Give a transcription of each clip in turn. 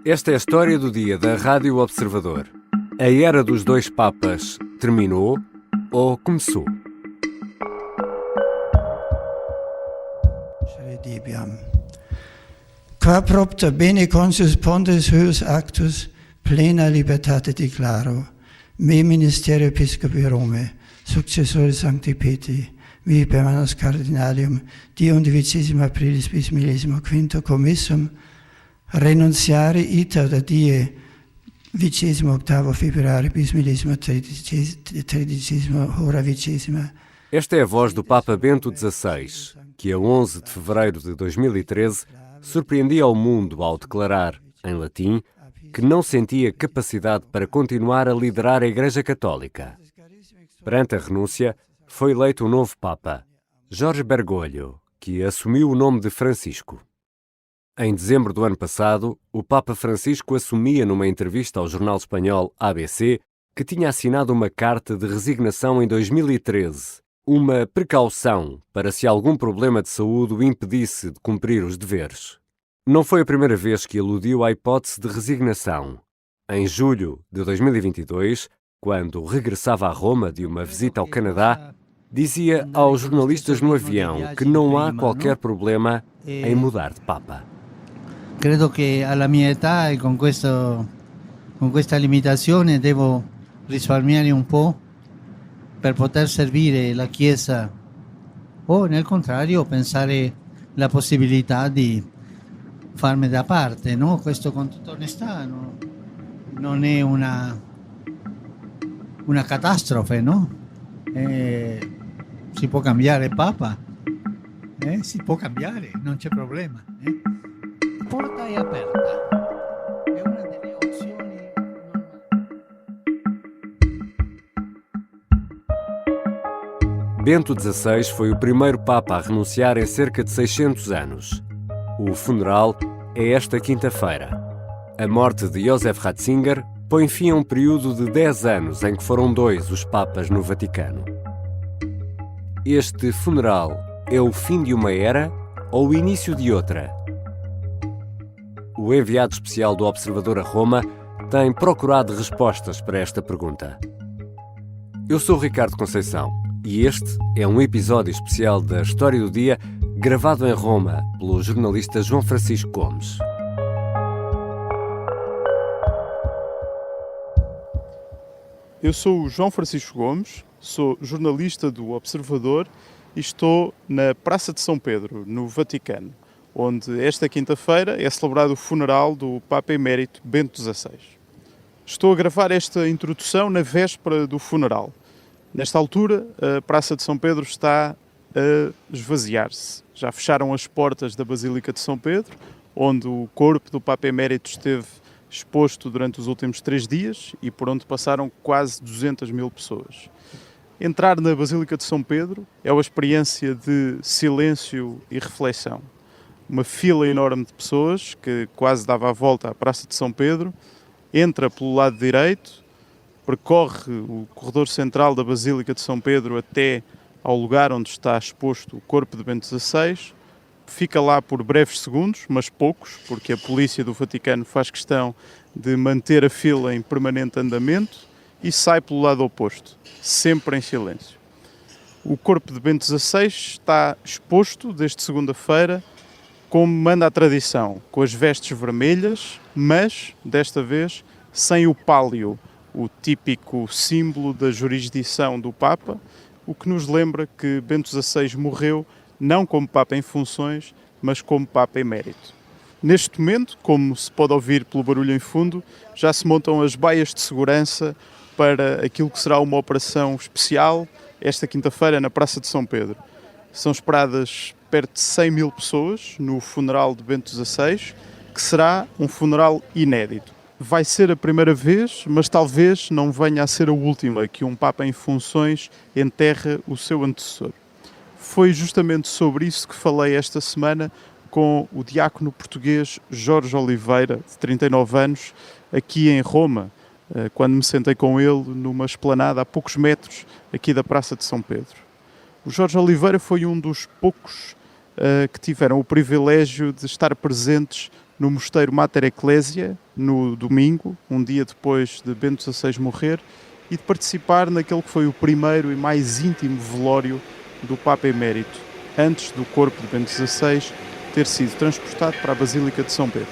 Esta é a história do dia da Rádio Observador. A era dos dois papas terminou ou começou? Qua propter bene consus pontes huius actus plena libertate declaro, me ministerio episcopi Rome, successore Sancti Petri, vi permanus cardinalium, die undicesima aprilis bis millesimo quinto commissum, renunciare ita da die 28º februário bis millesimo tredicesimo hora 20ª. Esta é a voz do Papa Bento XVI, que a 11 de fevereiro de 2013 surpreendia ao mundo ao declarar, em latim, que não sentia capacidade para continuar a liderar a Igreja Católica. Perante a renúncia, foi eleito um novo Papa, Jorge Bergoglio, que assumiu o nome de Francisco. Em dezembro do ano passado, o Papa Francisco assumia numa entrevista ao jornal espanhol ABC que tinha assinado uma carta de resignação em 2013, uma precaução para se algum problema de saúde o impedisse de cumprir os deveres. Não foi a primeira vez que aludiu à hipótese de resignação. Em julho de 2022, quando regressava a Roma de uma visita ao Canadá, dizia aos jornalistas no avião que não há qualquer problema em mudar de Papa. Credo che alla mia età e con questa limitazione devo risparmiare un po' per poter servire la Chiesa o nel contrario pensare la possibilità di farmi da parte, no? Questo con tutta onestà non è una catastrofe, no? Si può cambiare Papa, si può cambiare, non c'è problema. Porta è aperta, è una delle opzioni. Bento XVI foi o primeiro Papa a renunciar em cerca de 600 anos. O funeral é esta quinta-feira. A morte de Josef Ratzinger põe fim a um período de 10 anos em que foram 2 os Papas no Vaticano. Este funeral é o fim de uma era ou o início de outra? O enviado especial do Observador a Roma tem procurado respostas para esta pergunta. Eu sou Ricardo Conceição e este é um episódio especial da História do Dia gravado em Roma pelo jornalista João Francisco Gomes. Eu sou o João Francisco Gomes, sou jornalista do Observador e estou na Praça de São Pedro, no Vaticano, onde esta quinta-feira é celebrado o funeral do Papa Emérito Bento XVI. Estou a gravar esta introdução na véspera do funeral. Nesta altura, a Praça de São Pedro está a esvaziar-se. Já fecharam as portas da Basílica de São Pedro, onde o corpo do Papa Emérito esteve exposto durante os últimos 3 dias e por onde passaram quase 200 mil pessoas. Entrar na Basílica de São Pedro é uma experiência de silêncio e reflexão. Uma fila enorme de pessoas que quase dava a volta à Praça de São Pedro, entra pelo lado direito, percorre o corredor central da Basílica de São Pedro até ao lugar onde está exposto o corpo de Bento XVI, fica lá por breves segundos, mas poucos, porque a polícia do Vaticano faz questão de manter a fila em permanente andamento e sai pelo lado oposto, sempre em silêncio. O corpo de Bento XVI está exposto desde segunda-feira, como manda a tradição, com as vestes vermelhas, mas, desta vez, sem o pálio, o típico símbolo da jurisdição do Papa, o que nos lembra que Bento XVI morreu não como Papa em funções, mas como Papa emérito. Neste momento, como se pode ouvir pelo barulho em fundo, já se montam as baias de segurança para aquilo que será uma operação especial esta quinta-feira na Praça de São Pedro. São esperadas perto de 100 mil pessoas no funeral de Bento XVI, que será um funeral inédito. Vai ser a primeira vez, mas talvez não venha a ser a última, que um Papa em funções enterra o seu antecessor. Foi justamente sobre isso que falei esta semana com o diácono português Jorge Oliveira, de 39 anos, aqui em Roma, quando me sentei com ele numa esplanada a poucos metros aqui da Praça de São Pedro. O Jorge Oliveira foi um dos poucos que tiveram o privilégio de estar presentes no Mosteiro Mater Ecclesiae, no domingo, um dia depois de Bento XVI morrer, e de participar naquele que foi o primeiro e mais íntimo velório do Papa Emérito, antes do corpo de Bento XVI ter sido transportado para a Basílica de São Pedro.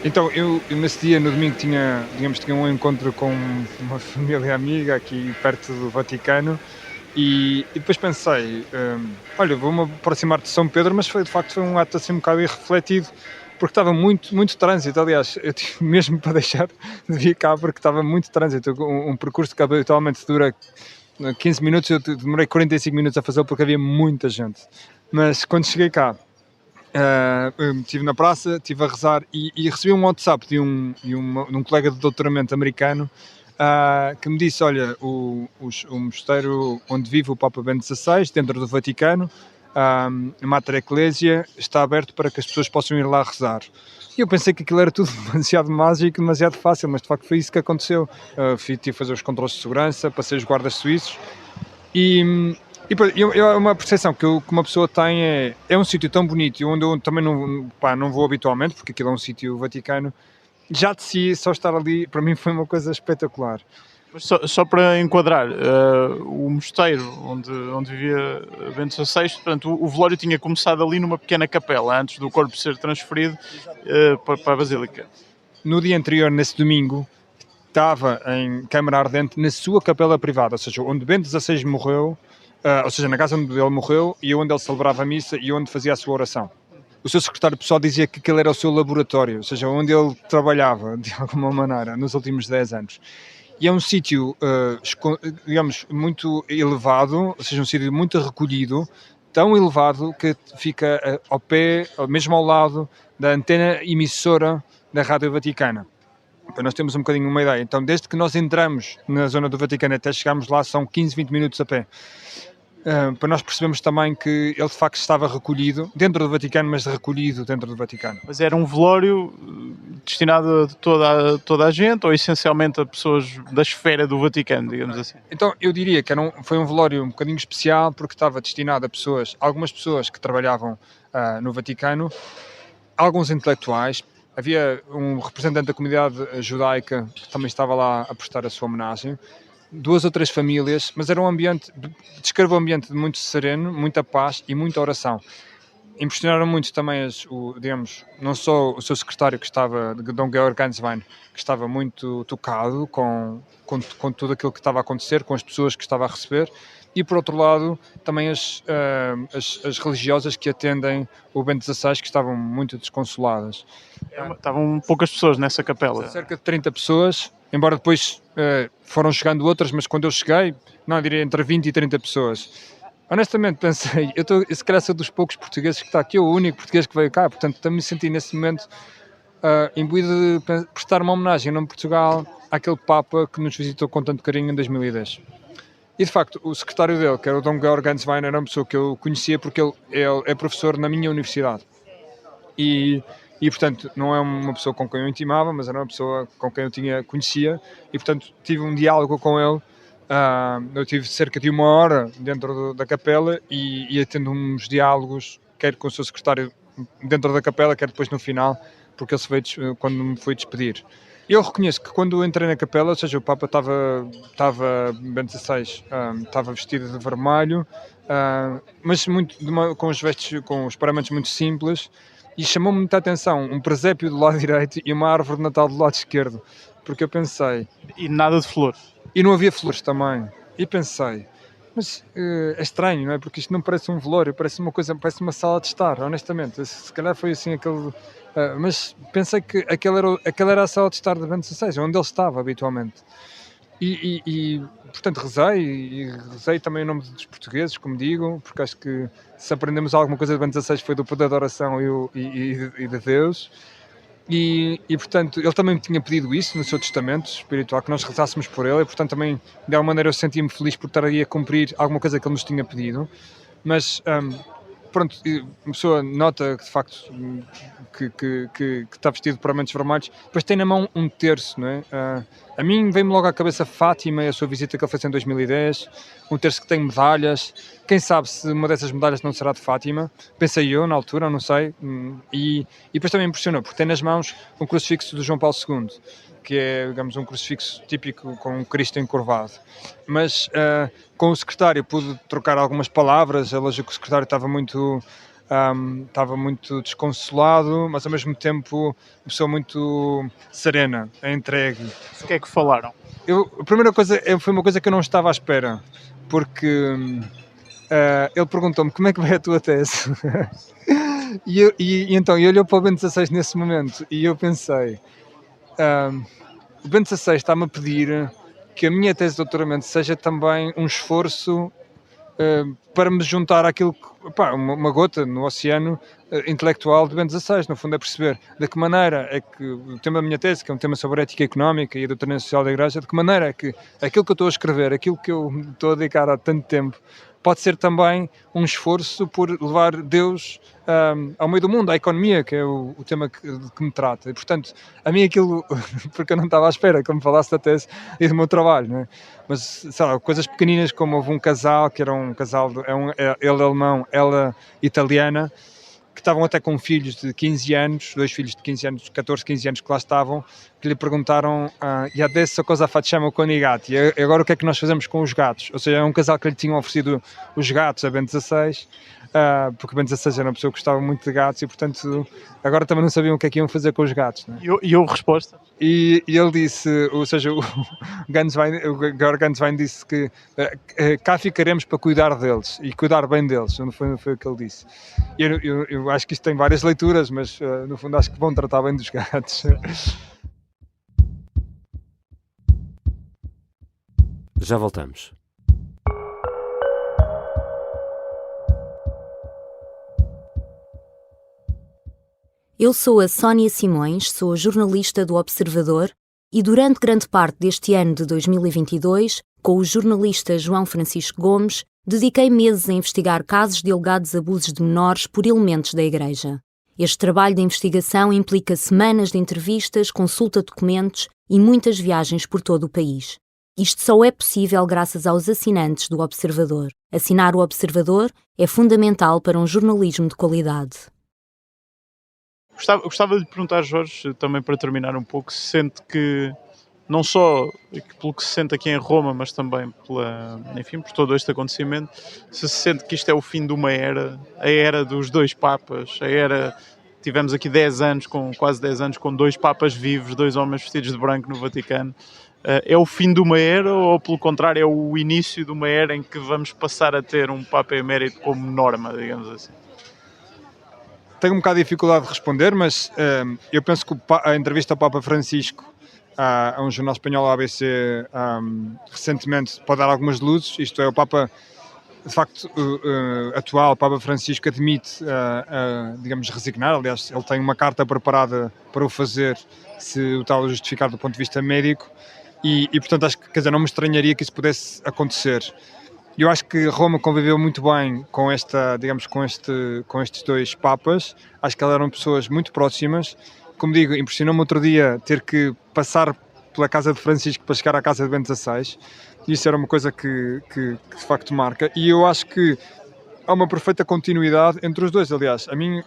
Então, eu nesse dia, no domingo, tinha um encontro com uma família amiga aqui perto do Vaticano e depois pensei, olha, vou-me aproximar de São Pedro, mas de facto foi um ato assim um bocado irrefletido, porque estava muito trânsito. Aliás, eu tive mesmo para deixar de vir cá porque estava muito trânsito. Um percurso que habitualmente dura 15 minutos, eu demorei 45 minutos a fazê-lo porque havia muita gente. Mas quando cheguei cá, estive na praça, estive a rezar e recebi um WhatsApp de um colega de doutoramento americano que me disse, olha, o mosteiro onde vive o Papa Bento XVI, dentro do Vaticano, a Mater Ecclesia, está aberto para que as pessoas possam ir lá rezar. E eu pensei que aquilo era tudo demasiado mágico, demasiado fácil, mas de facto foi isso que aconteceu. Tive a fazer os controles de segurança, passei os guardas suíços e uma percepção que uma pessoa tem é um sítio tão bonito e onde eu também não vou habitualmente, porque aquilo é um sítio Vaticano. Já de si, só estar ali, para mim foi uma coisa espetacular. Só para enquadrar, o mosteiro onde vivia Bento XVI, portanto, o velório tinha começado ali numa pequena capela, antes do corpo ser transferido para a Basílica. No dia anterior, nesse domingo, estava em Câmara Ardente, na sua capela privada, ou seja, onde Bento XVI morreu, ou seja, na casa onde ele morreu e onde ele celebrava a missa e onde fazia a sua oração. O seu secretário pessoal dizia que aquele era o seu laboratório, ou seja, onde ele trabalhava, de alguma maneira, nos últimos 10 anos. E é um sítio, digamos, muito elevado, ou seja, um sítio muito recolhido, tão elevado que fica ao pé, mesmo ao lado da antena emissora da Rádio Vaticana. Para nós termos um bocadinho uma ideia. Então, desde que nós entramos na zona do Vaticano até chegarmos lá, são 15, 20 minutos a pé. Para nós percebemos também que ele de facto estava recolhido dentro do Vaticano, mas recolhido dentro do Vaticano. Mas era um velório destinado a toda a gente ou essencialmente a pessoas da esfera do Vaticano, digamos assim? Então eu diria que foi um velório um bocadinho especial porque estava destinado a algumas pessoas que trabalhavam no Vaticano, alguns intelectuais. Havia um representante da comunidade judaica que também estava lá a prestar a sua homenagem. 2 ou 3 famílias, mas era descrevo um ambiente de muito sereno, muita paz e muita oração. Impressionaram muito também, digamos, não só o seu secretário que estava, Dom Georg Ganswein, que estava muito tocado com tudo aquilo que estava a acontecer, com as pessoas que estava a receber, e por outro lado também as religiosas que atendem o Bento XVI, que estavam muito desconsoladas. Estavam poucas pessoas nessa capela? Cerca de 30 pessoas, embora depois foram chegando outras, mas quando eu cheguei, não, eu diria entre 20 e 30 pessoas. Honestamente pensei, se calhar sou dos poucos portugueses que está aqui, o único português que veio cá, portanto também me senti nesse momento imbuído de prestar uma homenagem em nome de Portugal àquele Papa que nos visitou com tanto carinho em 2010. E de facto, o secretário dele, que era o Dom Georg Ganswein, era uma pessoa que eu conhecia porque ele é professor na minha universidade. E portanto, não é uma pessoa com quem eu intimava, mas era uma pessoa com quem eu conhecia, e portanto tive um diálogo com ele. Eu tive cerca de 1 hora dentro da capela e tendo uns diálogos, quer com o seu secretário dentro da capela, quer depois no final, porque ele se veio quando me foi despedir. Eu reconheço que quando eu entrei na capela, ou seja, o Papa Bento XVI estava vestido de vermelho, mas com os paramentos muito simples, e chamou-me muita atenção um presépio do lado direito e uma árvore de Natal do lado esquerdo, porque eu pensei... E nada de flores? E não havia flores também. E pensei, mas é estranho, não é? Porque isto não parece um velório, parece uma sala de estar, honestamente. Se calhar foi assim aquele... mas pensei que aquela era a sala de estar de Bento XVI, onde ele estava habitualmente. E portanto, rezei também em nome dos portugueses, como digo, porque acho que se aprendemos alguma coisa de Bento XVI foi do poder da oração e de Deus. E portanto, ele também me tinha pedido isso no seu testamento espiritual, que nós rezássemos por ele, e portanto também, de alguma maneira, eu sentia-me feliz por estar aí a cumprir alguma coisa que ele nos tinha pedido. Mas pronto, uma pessoa nota que de facto que está vestido para mentes vermelhos, depois tem na mão um terço, não é? A mim veio-me logo à cabeça Fátima e a sua visita que ele fez em 2010, um terço que tem medalhas, quem sabe se uma dessas medalhas não será de Fátima, pensei eu na altura, não sei, e depois também me impressionou, porque tem nas mãos um crucifixo do João Paulo II, que é, digamos, um crucifixo típico com um Cristo encurvado. Mas com o secretário pude trocar algumas palavras, ele achou que o secretário estava muito desconsolado, mas ao mesmo tempo uma pessoa muito serena, entregue. O que é que falaram? A primeira coisa foi uma coisa que eu não estava à espera, porque ele perguntou-me como é que vai a tua tese. e então ele olhou para o Bento XVI nesse momento e eu pensei, o Bento XVI está-me a pedir que a minha tese de doutoramento seja também um esforço para me juntar àquilo que, uma gota no oceano intelectual de Bento XVI, no fundo é perceber de que maneira é que o tema da minha tese, que é um tema sobre a ética económica e a doutrina social da Igreja, de que maneira é que aquilo que eu estou a escrever, aquilo que eu estou a dedicar há tanto tempo, pode ser também um esforço por levar Deus ao meio do mundo, à economia, que é o tema que me trata. E, portanto, a mim aquilo, porque eu não estava à espera que eu me falasse da tese e do meu trabalho, não é? Mas, sei lá, coisas pequeninas como houve um casal, que era um casal, ele alemão, ela italiana, que estavam até com filhos de 15 anos, dois filhos de 15 anos, 14, 15 anos que lá estavam, que lhe perguntaram e adesso cosa facciamo con i gatti? E agora o que é que nós fazemos com os gatos? Ou seja, é um casal que lhe tinham oferecido os gatos a Bento XVI, porque Bento XVI era uma pessoa que gostava muito de gatos e, portanto, agora também não sabiam o que é que iam fazer com os gatos. Não é? E houve resposta? E ele disse, ou seja, o Georg Ganswein disse que cá ficaremos para cuidar deles e cuidar bem deles, no fundo foi o que ele disse. E eu acho que isto tem várias leituras, mas no fundo acho que vão tratar bem dos gatos. Já voltamos. Eu sou a Sónia Simões, sou jornalista do Observador e durante grande parte deste ano de 2022, com o jornalista João Francisco Gomes, dediquei meses a investigar casos de alegados abusos de menores por elementos da Igreja. Este trabalho de investigação implica semanas de entrevistas, consulta de documentos e muitas viagens por todo o país. Isto só é possível graças aos assinantes do Observador. Assinar o Observador é fundamental para um jornalismo de qualidade. Gostava de lhe perguntar, Jorge, também para terminar um pouco, se sente que, não só pelo que se sente aqui em Roma, mas também por todo este acontecimento, se sente que isto é o fim de uma era, a era dos dois papas, tivemos aqui 10 anos, quase 10 anos, com dois papas vivos, dois homens vestidos de branco no Vaticano. É o fim de uma era ou, pelo contrário, é o início de uma era em que vamos passar a ter um Papa Emérito como norma, digamos assim? Tenho um bocado de dificuldade de responder, mas eu penso que a entrevista ao Papa Francisco a um jornal espanhol, a ABC, recentemente pode dar algumas luzes. Isto é, o Papa, de facto, atual, o Papa Francisco admite, digamos, resignar. Aliás, ele tem uma carta preparada para o fazer, se o tal justificar do ponto de vista médico. E portanto, acho que, quer dizer, não me estranharia que isso pudesse acontecer. Eu acho que Roma conviveu muito bem com estes dois papas. Acho que elas eram pessoas muito próximas. Como digo, impressionou-me outro dia ter que passar pela casa de Francisco para chegar à casa de Bento XVI. Isso era uma coisa que de facto marca. E eu acho que há uma perfeita continuidade entre os dois. Aliás, a mim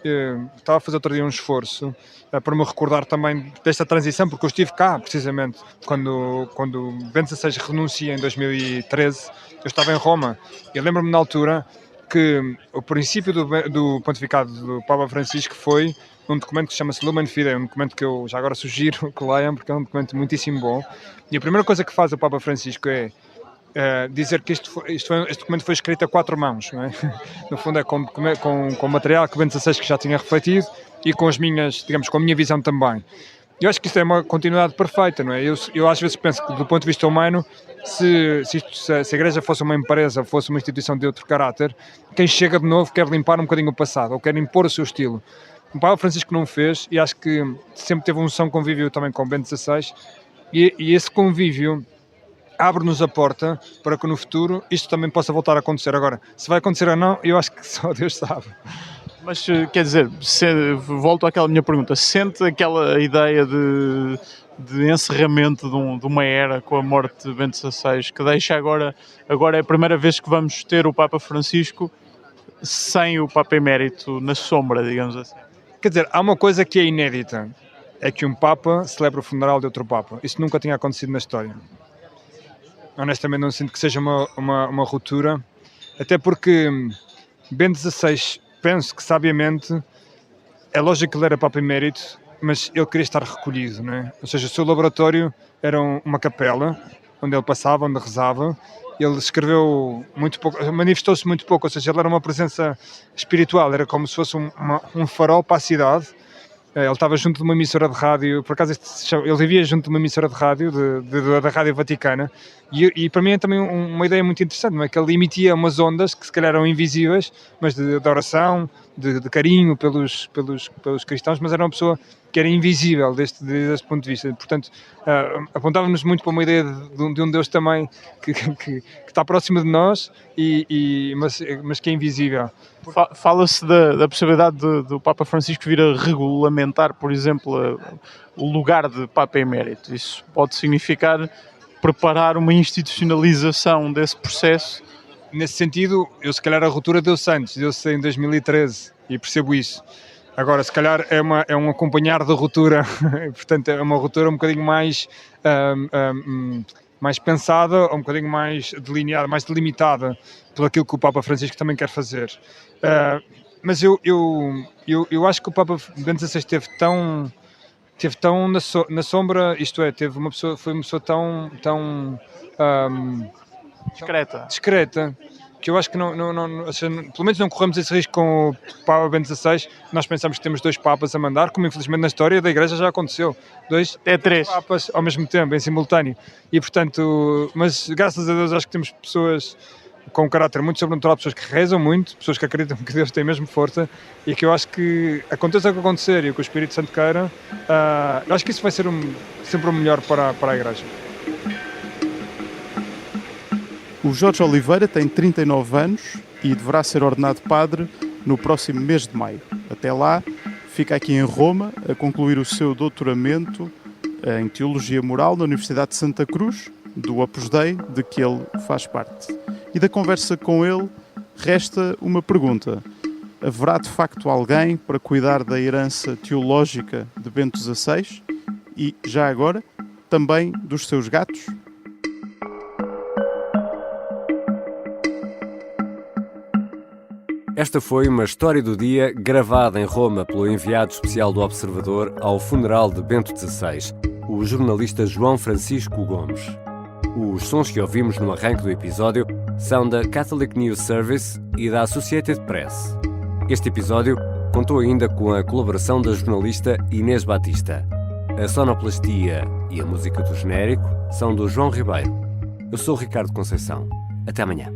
estava a fazer outro dia um esforço para me recordar também desta transição, porque eu estive cá, precisamente, quando Bento XVI renuncia em 2013, eu estava em Roma. E lembro-me na altura que o princípio do pontificado do Papa Francisco foi um documento que chama-se Lumen Fidei, um documento que eu já agora sugiro que leiam, porque é um documento muitíssimo bom. E a primeira coisa que faz o Papa Francisco é dizer que este documento foi escrito a 4 mãos, não é? No fundo é com material que Bento XVI que já tinha refletido e com as minhas, digamos, com a minha visão também. Eu acho que isto é uma continuidade perfeita, não é? Eu às vezes penso que, do ponto de vista humano, se a Igreja fosse uma empresa, fosse uma instituição de outro caráter, quem chega de novo quer limpar um bocadinho o passado, ou quer impor o seu estilo. O Papa Francisco não o fez, e acho que sempre teve um convívio também com Bento XVI, e esse convívio abre-nos a porta para que no futuro isto também possa voltar a acontecer. Agora, se vai acontecer ou não, eu acho que só Deus sabe. Mas, quer dizer, volto àquela minha pergunta, sente aquela ideia de encerramento de uma era com a morte de Bento XVI, que deixa agora é a primeira vez que vamos ter o Papa Francisco sem o Papa Emérito na sombra, digamos assim. Quer dizer, há uma coisa que é inédita, é que um Papa celebra o funeral de outro Papa. Isso nunca tinha acontecido na história. Honestamente não sinto que seja uma ruptura, até porque Bento XVI, penso que sabiamente, é lógico que ele era Papa Emérito, mas ele queria estar recolhido, não é? Ou seja, o seu laboratório era uma capela, onde ele passava, onde rezava. Ele escreveu muito pouco, manifestou-se muito pouco, ou seja, ele era uma presença espiritual, era como se fosse um farol para a cidade. Ele estava junto de uma emissora de rádio, por acaso ele vivia junto de uma emissora de rádio, da Rádio Vaticana, e para mim é também uma ideia muito interessante, não é? Que ele emitia umas ondas que se calhar eram invisíveis, mas de oração, de carinho pelos cristãos, mas era uma pessoa que era invisível deste ponto de vista. Portanto, apontava-nos muito para uma ideia de um Deus também que está próximo de nós, mas que é invisível. Fala-se da possibilidade do Papa Francisco vir a regulamentar, por exemplo, o lugar de Papa Emérito. Isso pode significar preparar uma institucionalização desse processo? Nesse sentido, eu se calhar a ruptura deu-se antes, deu-se em 2013, e percebo isso. Agora, se calhar é um acompanhar da ruptura, portanto é uma ruptura um bocadinho mais pensada, um bocadinho mais delineada, mais delimitada por aquilo que o Papa Francisco também quer fazer. Mas eu acho que o Papa Bento XVI esteve tão na sombra, isto é, foi uma pessoa tão discreta, que eu acho que não, pelo menos não corremos esse risco com o Papa Bento XVI. Nós pensamos que temos 2 papas a mandar, como infelizmente na história da Igreja já aconteceu, 2 até 3 papas ao mesmo tempo, em simultâneo, e portanto, mas graças a Deus acho que temos pessoas com um caráter muito sobrenatural, pessoas que rezam muito, pessoas que acreditam que Deus tem mesmo força, e que eu acho que aconteça o que acontecer e o que o Espírito Santo queira, eu acho que isso vai ser sempre o melhor para a Igreja. O Jorge Oliveira tem 39 anos e deverá ser ordenado padre no próximo mês de maio. Até lá, fica aqui em Roma a concluir o seu doutoramento em Teologia Moral na Universidade de Santa Cruz, do Opus Dei, de que ele faz parte. E da conversa com ele, resta uma pergunta. Haverá de facto alguém para cuidar da herança teológica de Bento XVI e, já agora, também dos seus gatos? Esta foi uma história do dia gravada em Roma pelo enviado especial do Observador ao funeral de Bento XVI, o jornalista João Francisco Gomes. Os sons que ouvimos no arranque do episódio são da Catholic News Service e da Associated Press. Este episódio contou ainda com a colaboração da jornalista Inês Batista. A sonoplastia e a música do genérico são do João Ribeiro. Eu sou o Ricardo Conceição. Até amanhã.